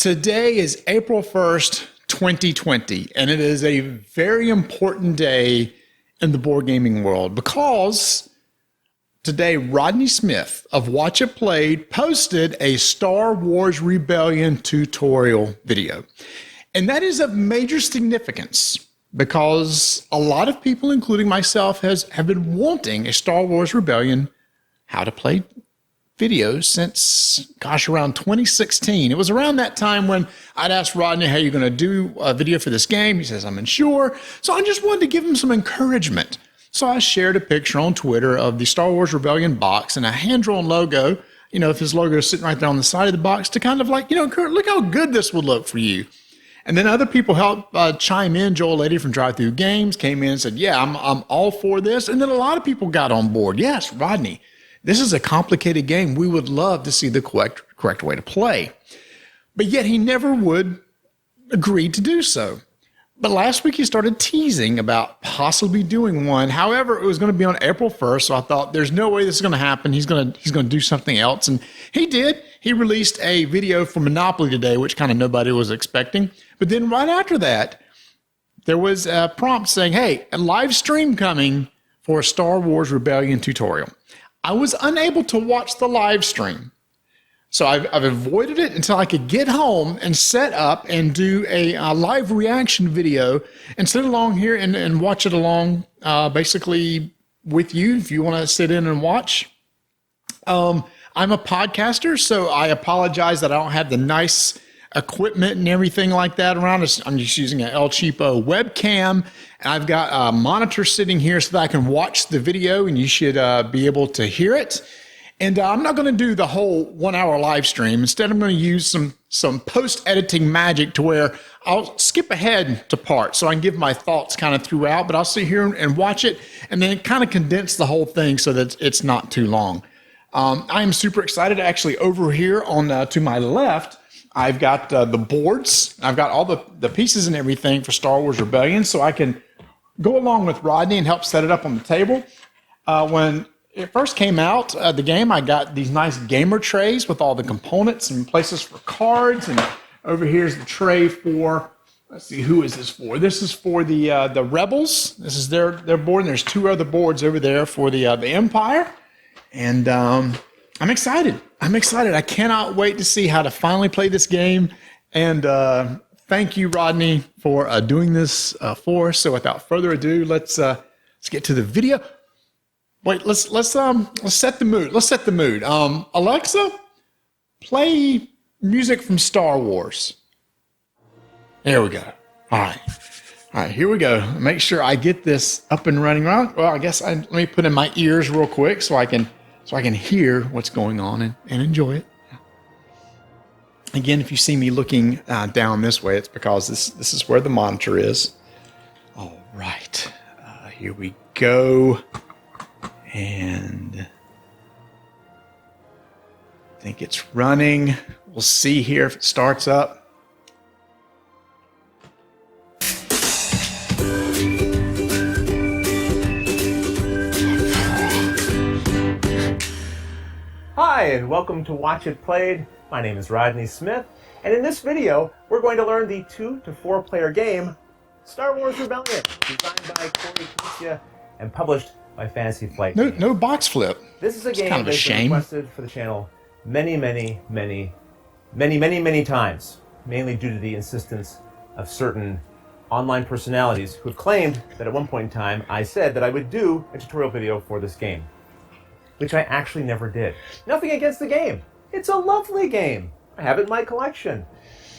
Today is April 1st, 2020, and it is a very important day in the board gaming world because today Rodney Smith of Watch It Played posted a Star Wars Rebellion tutorial video. And that is of major significance because a lot of people, including myself, have been wanting a Star Wars Rebellion how to play videos since, around 2016. It was around that time when I'd asked Rodney, "Hey, you going to do a video for this game?" He says, "I'm unsure." So I just wanted to give him some encouragement. So I shared a picture on Twitter of the Star Wars Rebellion box and a hand-drawn logo, if his logo is sitting right there on the side of the box to kind of like, look how good this would look for you. And then other people helped chime in. Joel Lady from Drive Through Games came in and said, "Yeah, I'm all for this." And then a lot of people got on board. Yes, Rodney, this is a complicated game. We would love to see the correct way to play. But yet he never would agree to do so. But last week he started teasing about possibly doing one. However, it was going to be on April 1st, so I thought there's no way this is going to happen. He's going to do something else. And he did. He released a video for Monopoly today, which kind of nobody was expecting. But then right after that, there was a prompt saying, "Hey, a live stream coming for a Star Wars Rebellion tutorial." I was unable to watch the live stream. So I've avoided it until I could get home and set up and do a live reaction video and sit along here and watch it along basically with you if you want to sit in and watch. I'm a podcaster, so I apologize that I don't have the nice equipment and everything like that around. I'm just using an El Cheapo webcam. And I've got a monitor sitting here so that I can watch the video and you should be able to hear it. And I'm not going to do the whole 1 hour live stream. Instead, I'm going to use some post-editing magic to where I'll skip ahead to parts so I can give my thoughts kind of throughout, but I'll sit here and watch it and then kind of condense the whole thing so that it's not too long. I am super excited. Actually, over here on to my left, I've got the boards. I've got all the pieces and everything for Star Wars Rebellion, so I can go along with Rodney and help set it up on the table. When it first came out, the game, I got these nice gamer trays with all the components and places for cards. And over here's the tray for, let's see, who is this for? This is for the Rebels. This is their board, and there's two other boards over there for the Empire. And I'm excited. I cannot wait to see how to finally play this game. And thank you, Rodney, for doing this for us. So without further ado, let's get to the video. Wait, let's set the mood. Let's set the mood. Alexa, play music from Star Wars. There we go. All right, here we go. Make sure I get this up and running. Well, I guess let me put in my ears real quick so I can hear what's going on and enjoy it. Again, if you see me looking down this way, it's because this is where the monitor is. All right, here we go. And I think it's running. We'll see here if it starts up. Hi, and welcome to Watch It Played. My name is Rodney Smith, and in this video, we're going to learn the 2 to 4 player game, Star Wars Rebellion, designed by Corey Kutsia and published by Fantasy Flight. No box flip. This is a game kind of a that's been shame. requested for the channel many times, mainly due to the insistence of certain online personalities who have claimed that at one point in time I said that I would do a tutorial video for this game, which I actually never did. Nothing against the game. It's a lovely game. I have it in my collection.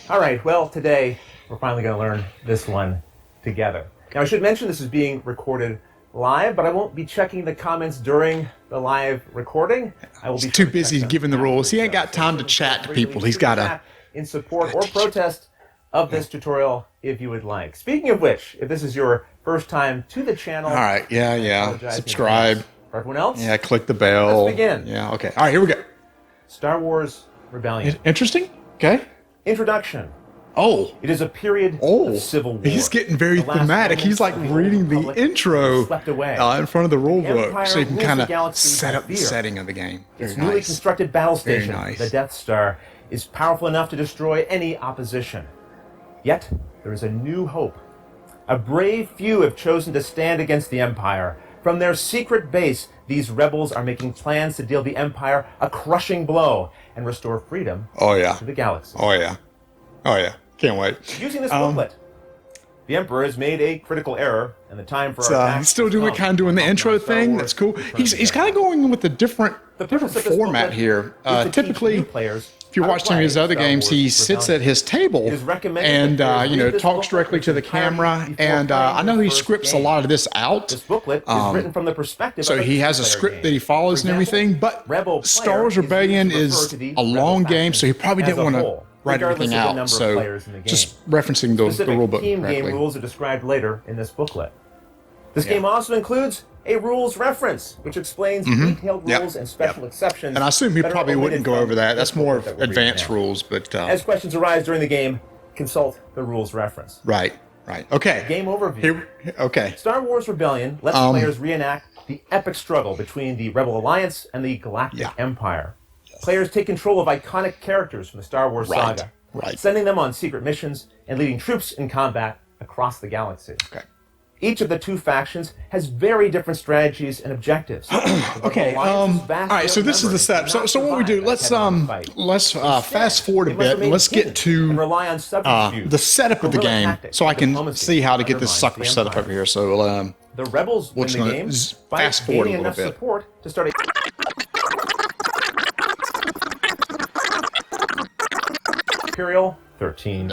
All right, well, today we're finally going to learn this one together. Now, I should mention this is being recorded live, but I won't be checking the comments during the live recording. I will be too busy giving the rules. He ain't got time to chat to people. He's got to in support or protest of this tutorial if you would like. Speaking of which, if this is your first time to the channel, all right, yeah, subscribe. For everyone else, yeah, click the bell. Let's begin. Yeah, okay. All right, here we go. Star Wars Rebellion. Interesting. Okay. Introduction. Oh. It is a period of civil war. He's getting very thematic. He's like reading the intro in front of the rule book, so you can kind of set up the setting of the game. Its newly constructed battle station, the Death Star, is powerful enough to destroy any opposition. Yet, there is a new hope. A brave few have chosen to stand against the Empire. From their secret base, these rebels are making plans to deal the Empire a crushing blow and restore freedom to the galaxy. Oh, yeah. Oh, yeah. Can't wait. Using this booklet, the Emperor has made a critical error, and the time for our attack he's still doing the intro thing. That's cool. He's kind of going with a different format here. Typically, if you're watching his other games, he sits at his table and talks directly to the camera. And I know he scripts a lot of this out. This booklet is written from the perspective so of he has a script that he follows and everything. But Star Wars Rebellion is a long game, so he probably didn't want to write everything out. So just referencing the rule book team correctly. game rules are described later in this booklet. This game also includes a rules reference, which explains detailed rules and special exceptions. And I assume he that are probably wouldn't omitted go from over that. this That's more booklet that we're advanced reading now. rules, but As questions arise during the game, consult the rules reference. right. Okay. Game overview. Here. Okay. Star Wars Rebellion lets players reenact the epic struggle between the Rebel Alliance and the Galactic Empire. Players take control of iconic characters from the Star Wars saga, sending them on secret missions and leading troops in combat across the galaxy. Okay. Each of the two factions has very different strategies and objectives. Okay. All right. So this is the setup. So what we do? Let's fast forward a bit and let's get to the setup of the game, so I can see how to get this sucker set up over here. So the rebels win the game by fast forward a gaining little enough bit. support to start a Imperial 13.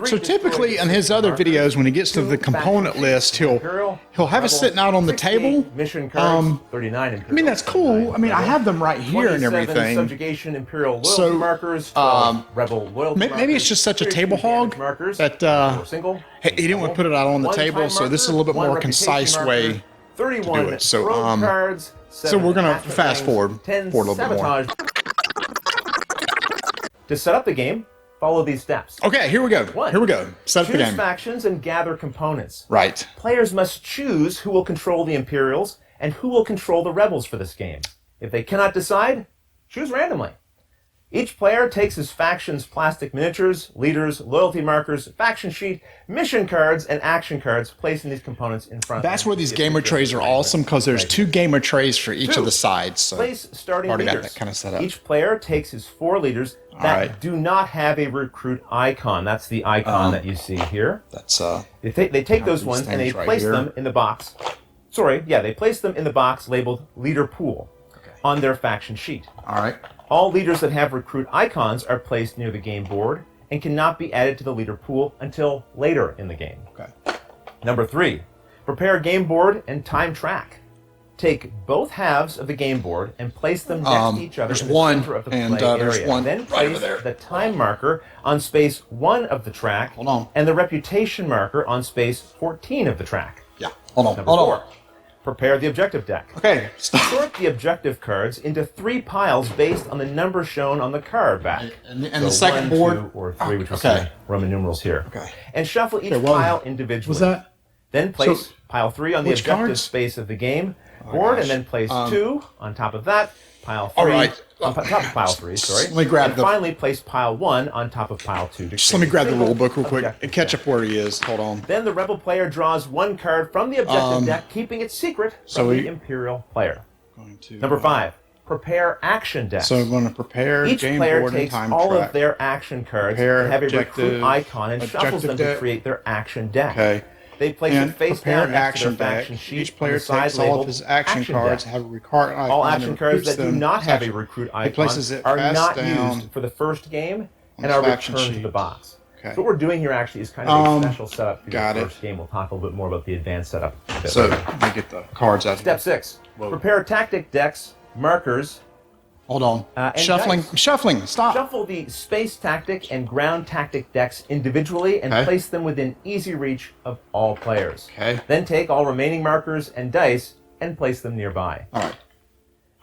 So typically in his other videos, when he gets to the component list, he'll have it sitting out on the table. Mission cards, 39. I mean, that's cool. I mean, I have them right here and everything. Subjugation Imperial loyalty markers, Rebel loyalty maybe it's just such a table hog that he didn't want to put it out on the table. So this is a little bit more concise way to do it. So we're gonna fast forward a little bit more. To set up the game, follow these steps. Okay, here we go. Here we go. Set up the Choose game. factions and gather components. Right. Players must choose who will control the Imperials and who will control the Rebels for this game. If they cannot decide, choose randomly. Each player takes his faction's plastic miniatures, leaders, loyalty markers, faction sheet, mission cards, and action cards, placing these components in front of them. That's where these gamer trays are awesome, because there's two gamer trays for each of the sides. So place starting already leaders. got that kind of set up. Each player takes his 4 leaders that do not have a recruit icon. That's the icon that you see here. That's They take those ones and they place them in the box. They place them in the box labeled Leader Pool on their faction sheet. all right. All leaders that have recruit icons are placed near the game board and cannot be added to the leader pool until later in the game. Okay. Number 3, prepare a game board and time track. Take both halves of the game board and place them next to each other in the center of the play area. Then place the time marker on space 1 of the track and the reputation marker on space 14 of the track. Yeah. Hold on. Number 4. Prepare the objective deck. Okay. Sort the objective cards into 3 piles based on the number shown on the card back. And the second 1, board 2, or 3, which is Roman numerals here. Okay. And shuffle each pile individually. Was that? Then place pile 3 on the objective space of the game board, and then place 2 on top of that. Pile 3 on top of pile 3. Sorry. Let me grab and finally place pile 1 on top of pile 2. Just let me grab the rule book real quick and catch up where he is. Hold on. Then the rebel player draws 1 card from the objective deck, keeping it secret from the imperial player. Number 5. Prepare action decks. So I'm going to prepare Each game player board takes and time all track. of their action cards Prepare and have a objective- recruit icon and shuffles them to deck. create their action deck. Okay. They place And it face prepare down next to action their deck. faction sheet. Each player on the side takes all labeled of his action cards, deck. have a recruit icon. All and action cards recruits that do them. not have a recruit icon places it are face not down used for the first game and the are faction returned to sheet. the box. Okay. So what we're doing here actually is kind of a special setup for got your it. first game. We'll talk a little bit more about the advanced setup a bit So later. let me get the cards out. Step 6. Prepare tactic decks, markers, Hold on. and Shuffling. dice. Shuffling. Stop. Shuffle the space tactic and ground tactic decks individually and place them within easy reach of all players. Okay. Then take all remaining markers and dice and place them nearby. All right.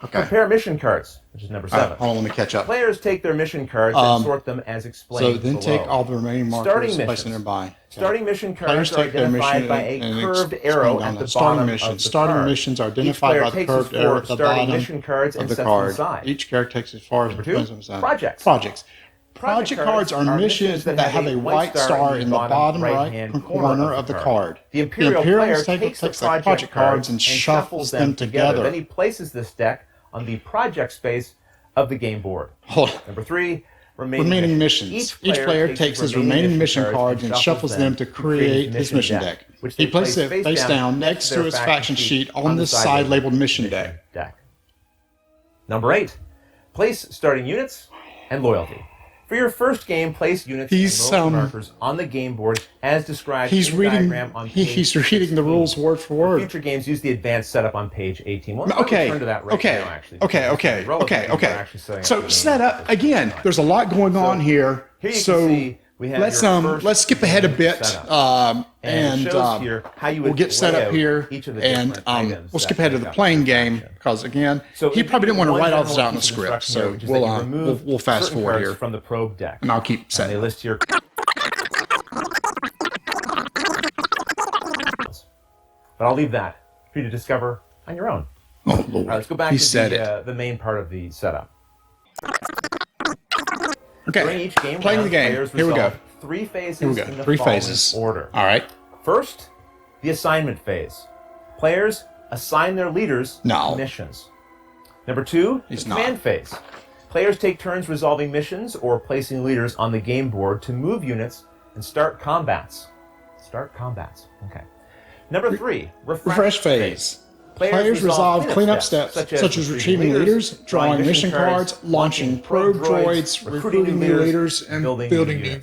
Okay. Compare mission cards, which is number 7. Hold on, let me catch up. Players take their mission cards and sort them as explained So then below. take all the remaining markers, Starting place missions. them nearby. Okay. Starting mission Players cards are take their identified mission by a and curved explain arrow down at that. the Starting bottom missions. of the Starting card. missions are Each identified player by the takes curved his arrow four at the starting bottom mission cards of and the sets them card. aside. Each character takes as far as Number 2, projects. Projects. Project cards are missions that have a white star in the bottom right corner of the card. The Imperial player takes the project cards and shuffles them together. Then he places this deck on the project space of the game board. Hold on. Number 3, remaining missions. Each player takes his remaining mission cards and shuffles them to create his mission deck. He places it face down next to his faction sheet on the side labeled mission deck. Number 8, place starting units and loyalty. For your first game, place units and loyalty markers on the game board as described in the diagram on page He's reading the rules word for word. For future games, use the advanced setup on page 18. Well, Okay. turn to that right now, actually. Okay. So setup again. There's a lot going on here. Here you So can see we have let's skip ahead a bit, and it shows here how you would we'll get set lay up out here, each of the and different items we'll skip that ahead to make the up playing the game transaction. because again, So he probably didn't want to one write all this general out in the piece of script. instruction here, So which is that you remove we'll fast certain forward cards here, from the probe deck. and I'll keep And setting. they list here. But I'll leave that for you to discover on your own. Oh All Lord, right, let's go back he to said it. the main part of the setup. Okay, During each game playing the round, game. players Here we go. resolve 3 phases Here we go. in the 3 following phases. order. All right. First, the assignment phase. Players assign their leaders No. to missions. Number 2, the He's command not. phase. Players take turns resolving missions or placing leaders on the game board to move units and start combats. Okay. Number 3, Refresh phase. Players resolve cleanup steps such as retrieving leaders, drawing mission cards, launching probe droids, recruiting new leaders, and building new.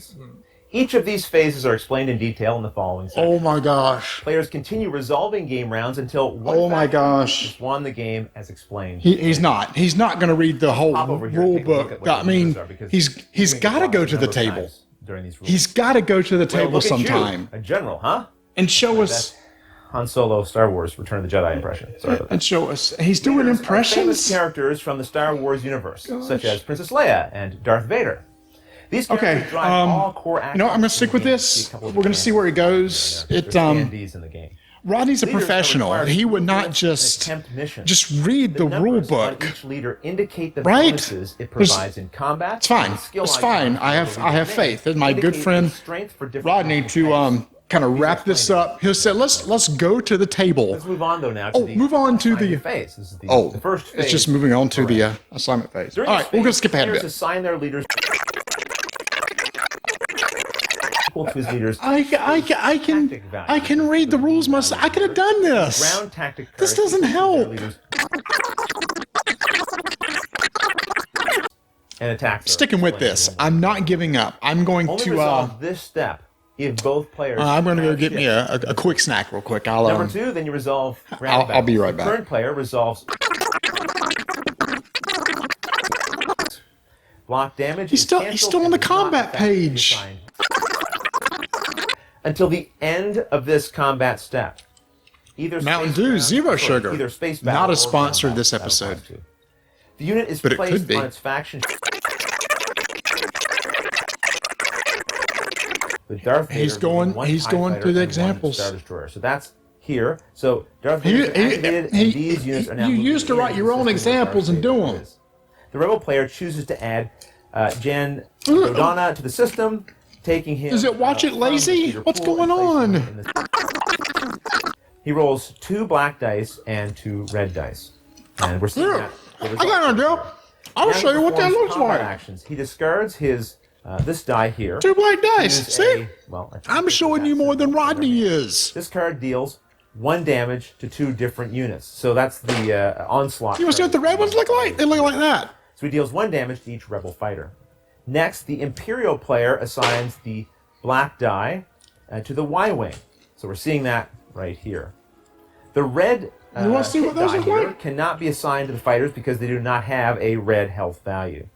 Each of these phases are explained in detail in the following section. Oh my gosh. Players continue resolving game rounds until one Oh my faction gosh. has won the game as explained. He's not. He's not going to read the whole Pop over here and rule take a look book. at what I the mean, rules are, because he's we got to make go a to the number of table. times during these rules. He's got to go to the Well, table look at you, sometime a general, huh? and show us That's Han Solo, Star Wars, Return of the Jedi impression. Sorry about that. and show us. He's doing Famous impressions. characters from the Star Wars universe, such as Princess Leia and Darth Vader. These characters Okay. drive all core actions. You know, I'm going to stick in the with game. this. See a couple We're of going to see where he goes. There's standees in the game. Rodney's a Leaders are professional. required He to would not influence just and attempt missions. just read the rule numbers on book. each leader indicate the Right? bonuses it provides in combat. It's fine. and skill It's fine. icons I have faith in my good indicate friend the strength for different Rodney mission to types. kind of wrap this up. He'll say, let's go to the table. Let's move on though now to Oh, the move on to the assignment phase. This is the first phase. It's just moving on to the assignment phase. All During right, this we're going to phase, skip ahead a players bit. assign their leaders equal to his leaders. I can read the rules myself. I could have done this. Ground tactic This cards doesn't equal to their help. leaders. And attacks. are Sticking with explained this, in I'm not giving up. I'm going Only to. resolve this step if both players. I'm going to go have get me ships. a quick snack real quick. I'll Number 2, then you resolve. ground I'll be battles. right The back. current player resolves block damage. He's is still- canceled he's still on and the does not combat affect the page. assigned. Until the end of this combat step. Either Mountain space Dew, ground- zero sorry, sugar. Either space Not battle a or sponsor combat. this Battle episode. class 2. The unit is But it could placed be. on its faction. With Darth Vader He's going- being one he's TIE going fighter through the and one examples. Star Destroyer. So that's here. So Darth Vader activated, and these units are now you moving used to in write your own consistent with examples Darth and do Vader them. is. The Rebel player chooses to add Jan Dodonna to the system, taking him. Is it watch it from lazy? Peter What's Pool going and placing on? him in the- He rolls 2 black dice and 2 red dice, and we're seeing Here, that. I got an idea. I'll Now show he you what that performs looks combat like. Actions. He discards his this die here. 2 black dice. Use See? I'm a showing you more than Rodney is. This card deals 1 damage to 2 different units. So that's the onslaught. You want to see what the red ones look like? They look like that. So he deals 1 damage to each rebel fighter. Next, the Imperial player assigns the black die to the Y-wing. So we're seeing that right here. The red You wanna see what hit those die look here like? cannot be assigned to the fighters because they do not have a red health value.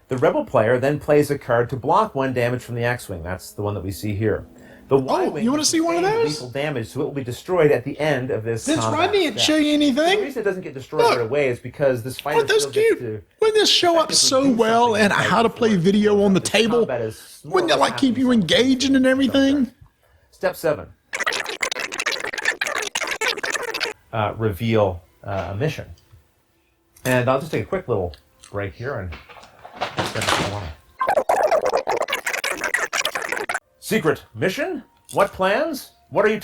The rebel player then plays a card to block 1 damage from the X-wing. That's the one that we see here. The Y-wing you want to see one of those? lethal damage, so it will be destroyed at the end of this Since combat Rodney didn't step. show you The anything. reason it doesn't get destroyed right away is because this fighter Aren't those still gets cute? to Wouldn't this show up so well in how to play video on the table? Wouldn't it like keep you engaged and everything? Step 7. Reveal a mission. And I'll just take a quick little break here and spend some time. Secret mission? What plans? What are you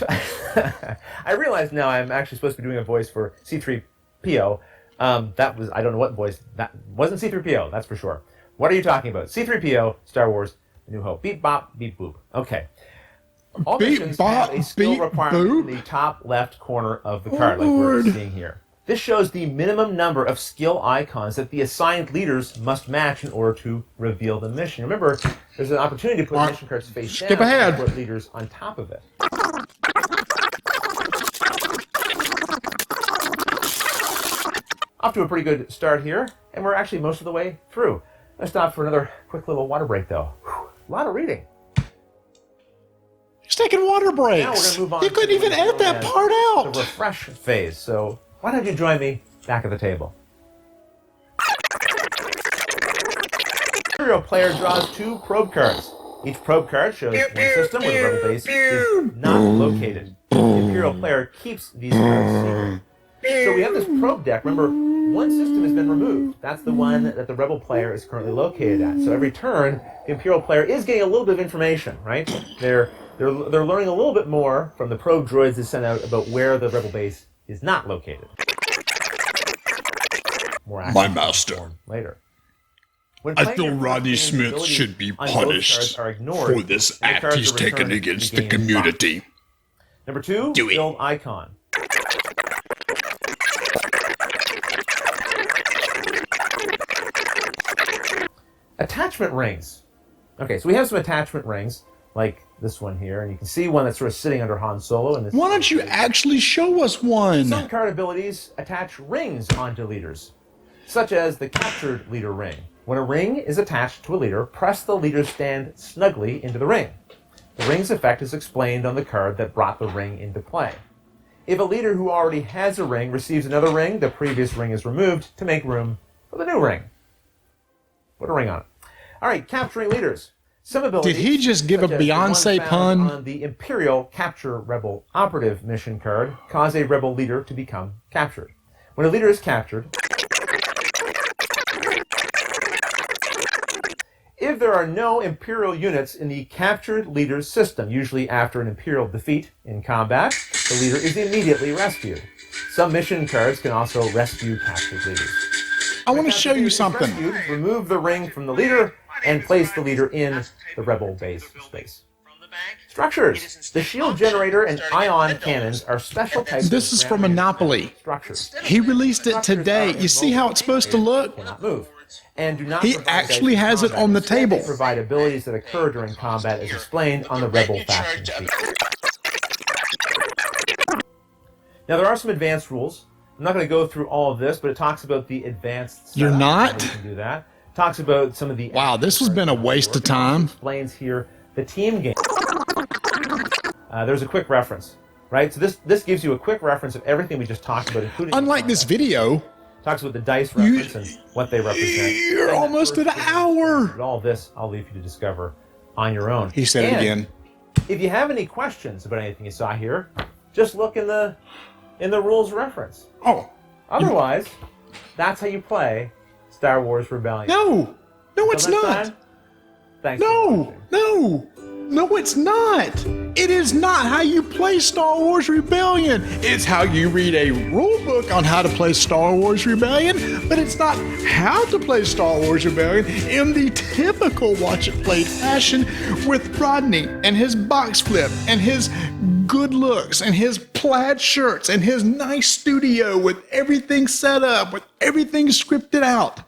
I realize now I'm actually supposed to be doing a voice for C-3PO. That was, I don't know what voice, that wasn't C-3PO, that's for sure. What are you talking about? C-3PO, Star Wars, A New Hope. Beep, bop, beep, boop. Okay. All missions have a skill requirement in the top left corner of the card, like we're seeing here. This shows the minimum number of skill icons that the assigned leaders must match in order to reveal the mission. Remember, there's an opportunity to put mission cards face down and put leaders on top of it. Off to a pretty good start here, and we're actually most of the way through. Let's stop for another quick little water break, though. Whew, a lot of reading. He's taking water breaks. Now we're going to move on. You couldn't even edit that part out. The refresh phase. So why don't you join me back at the table? Imperial player draws 2 probe cards. Each probe card shows one system where the rebel base is not located. The Imperial player keeps these cards secret. So we have this probe deck. Remember, one system has been removed. That's the one that the rebel player is currently located at. So every turn, the Imperial player is getting a little bit of information, right? They're learning a little bit more from the probe droids they sent out about where the rebel base is not located. More My master. Later. I feel Rodney Smith should be punished for this act he's taken against the community. Number 2, build icon. Attachment rings. Okay, so we have some attachment rings, like this one here, and you can see one that's sort of sitting under Han Solo. And why don't you actually show us one? Some card abilities attach rings onto leaders, such as the captured leader ring. When a ring is attached to a leader, press the leader's stand snugly into the ring. The ring's effect is explained on the card that brought the ring into play. If a leader who already has a ring receives another ring, the previous ring is removed to make room for the new ring. Put a ring on it. All right, capturing leaders. Some abilities. Did he just give a Beyonce pun? On the Imperial Capture Rebel Operative mission card, cause a rebel leader to become captured. When a leader is captured, if there are no Imperial units in the captured leader's system, usually after an Imperial defeat in combat, the leader is immediately rescued. Some mission cards can also rescue captured leaders. I want to show you something. Rescued, remove the ring from the leader and place the leader in the rebel base space. Structures. The shield generator and ion cannons are special types. This is from Monopoly. Structures. He released it today. You see how it's supposed to look? Cannot move. And do not he actually has it on the table. They provide abilities that occur during combat as explained on the rebel faction sheet. Now there are some advanced rules. I'm not going to go through all of this, but it talks about the advanced setup. You're not? You can do that. Talks about some of the... Wow, this has been a waste of time. Explains here the team game. There's a quick reference, right? So this gives you a quick reference of everything we just talked about, including... Unlike this video... Talks about the dice reference and what they represent. You're almost at an hour. But all this, I'll leave you to discover on your own. He said it again. If you have any questions about anything you saw here, just look in the rules reference. Oh. Otherwise, that's how you play Star Wars Rebellion. No, it's not. Thanks. No, it's not. It is not how you play Star Wars Rebellion. It's how you read a rule book on how to play Star Wars Rebellion, but it's not how to play Star Wars Rebellion in the typical watch it played fashion with Rodney and his box flip and his good looks and his plaid shirts and his nice studio with everything set up, with everything scripted out.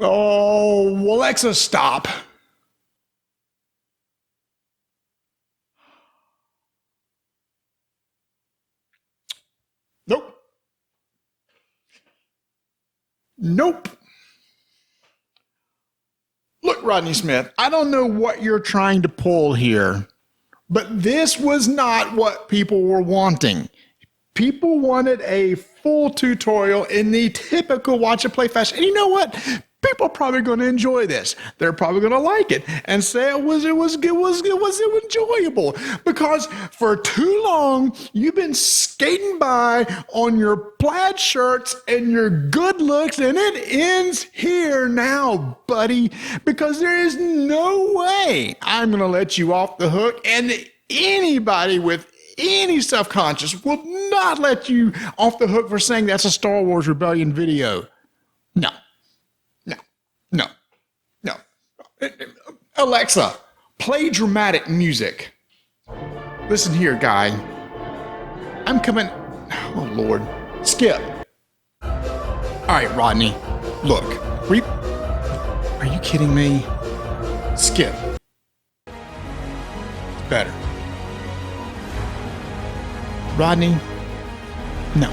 Oh, Alexa, stop. Nope. Nope. Look, Rodney Smith, I don't know what you're trying to pull here, but this was not what people were wanting. People wanted a full tutorial in the typical watch and play fashion. And you know what? People are probably going to enjoy this. They're probably going to like it and say it was enjoyable, because for too long you've been skating by on your plaid shirts and your good looks, and it ends here now, buddy, because there is no way I'm going to let you off the hook, and anybody with any self-conscious will not let you off the hook for saying that's a Star Wars Rebellion video. No. No. Alexa, play dramatic music. Listen here, guy. I'm coming. Oh, Lord. Skip. All right, Rodney. Look. Are you kidding me? Skip. It's better. Rodney, no.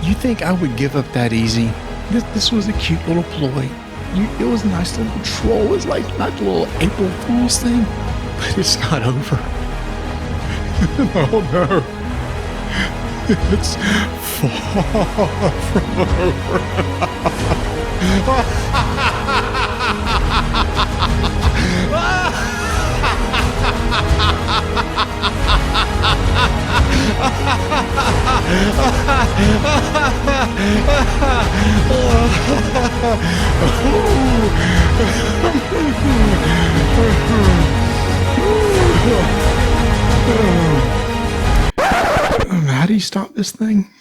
You think I would give up that easy? This was a cute little ploy. It was a nice little troll. It was like not a little April Fool's thing, but it's not over. Oh no. It's far from How do you stop this thing?